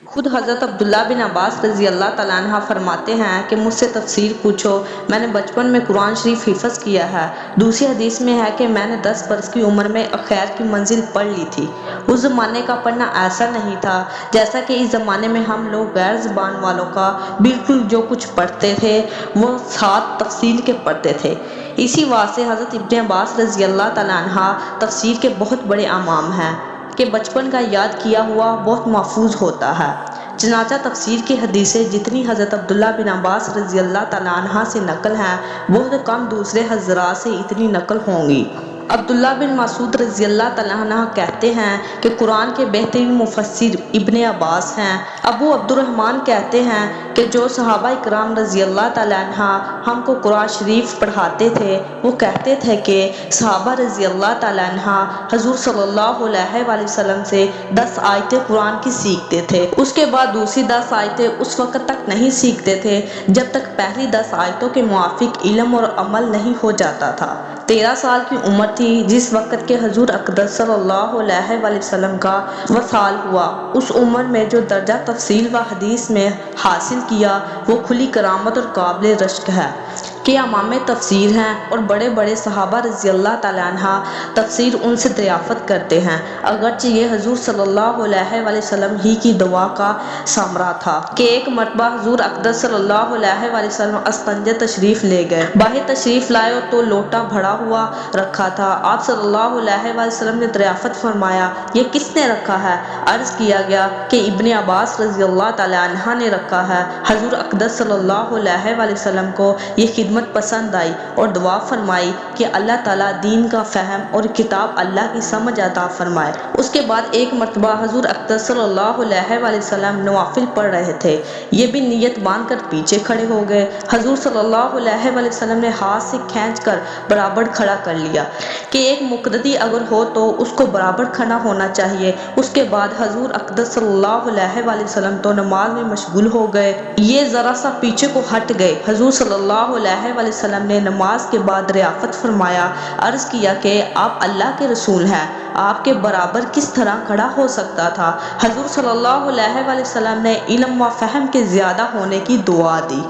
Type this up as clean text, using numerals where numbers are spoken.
خود حضرت عبداللہ بن عباس رضی اللہ تعالیٰ عنہ فرماتے ہیں کہ مجھ سے تفسیر پوچھو، میں نے بچپن میں قرآن شریف حفظ کیا ہے۔ دوسری حدیث میں ہے کہ میں نے 10 برس کی عمر میں اخیر کی منزل پڑھ لی تھی۔ اس زمانے کا پڑھنا ایسا نہیں تھا جیسا کہ اس زمانے میں ہم لوگ غیر زبان والوں کا بالکل جو کچھ پڑھتے تھے وہ ساتھ تفصیل کے پڑھتے تھے۔ اسی واسطے حضرت ابن عباس رضی اللہ تعالیٰ عنہ تفسیر کے بہت بڑے امام ہیں کہ بچپن کا یاد کیا ہوا بہت محفوظ ہوتا ہے۔ چنانچہ تفسیر کی حدیثیں جتنی حضرت عبداللہ بن عباس رضی اللہ تعالیٰ عنہ سے نقل ہیں بہت کم دوسرے حضرات سے اتنی نقل ہوں گی۔ عبداللہ بن مسعود رضی اللہ تعالیٰ عنہ کہتے ہیں کہ قرآن کے بہترین مفسر ابن عباس ہیں۔ ابو عبد الرحمن کہتے ہیں کہ جو صحابہ کرام رضی اللہ تعالیٰ عنہ ہم کو قرآن شریف پڑھاتے تھے وہ کہتے تھے کہ صحابہ رضی اللہ تعالیٰ عنہ حضور صلی اللہ علیہ وآلہ وسلم سے 10 آیتیں قرآن کی سیکھتے تھے، اس کے بعد دوسری 10 آیتیں اس وقت تک نہیں سیکھتے تھے جب تک پہلی 10 آیتوں کے موافق علم اور عمل نہیں ہو جاتا تھا۔ 13 سال کی عمر تھی جس وقت کے حضور اقدس صلی اللہ علیہ وآلہ وسلم کا وصال ہوا۔ اس عمر میں جو درجہ تفصیل و حدیث میں حاصل کیا وہ کھلی کرامت اور قابل رشک ہے کہ امام تفسیر ہیں اور بڑے بڑے صحابہ رضی اللہ تعالیٰ عنہ تفسیر ان سے دریافت کرتے ہیں، اگرچہ یہ حضور صلی اللہ علیہ وآلہ وسلم ہی کی دعا کا ثمرہ تھا کہ ایک مرتبہ حضور اقدس صلی اللہ علیہ وآلہ وسلم استنجا تشریف لے گئے۔ باہر تشریف لائے تو لوٹا بھرا ہوا رکھا تھا۔ آپ صلی اللہ علیہ وآلہ وسلم نے دریافت فرمایا یہ کس نے رکھا ہے؟ عرض کیا گیا کہ ابن عباس رضی اللہ تعالیٰ عنہ نے رکھا ہے۔ حضور اقدس صلی اللہ علیہ وآلہ وسلم کو یہ خدمت پسند آئی اور دعا فرمائی کہ اللہ تعالیٰ دین کا فہم اور کتاب اللہ کی سمجھ عطا فرمائے۔ اس کے بعد ایک مرتبہ حضور اقدس صلی اللہ علیہ وآلہ وسلم نوافل پڑھ رہے تھے، یہ بھی نیت باندھ کر پیچھے کھڑے ہو گئے۔ حضور صلی اللہ علیہ وآلہ وسلم نے ہاتھ سے کھینچ کر برابر کھڑا کر لیا کہ ایک مقتدی اگر ہو تو اس کو برابر کھڑا ہونا چاہیے۔ اس کے بعد حضور اقدس صلی اللہ علیہ وآلہ وسلم تو نماز میں مشغول ہو گئے، یہ ذرا سا پیچھے کو ہٹ گئے۔ حضور صلی اللہ علیہ وآلہ وسلم نے نماز کے بعد دریافت فرمایا، عرض کیا کہ آپ اللہ کے رسول ہیں، آپ کے برابر کس طرح کھڑا ہو سکتا تھا؟ حضور صلی اللہ علیہ وآلہ وسلم نے علم و فہم کے زیادہ ہونے کی دعا دی۔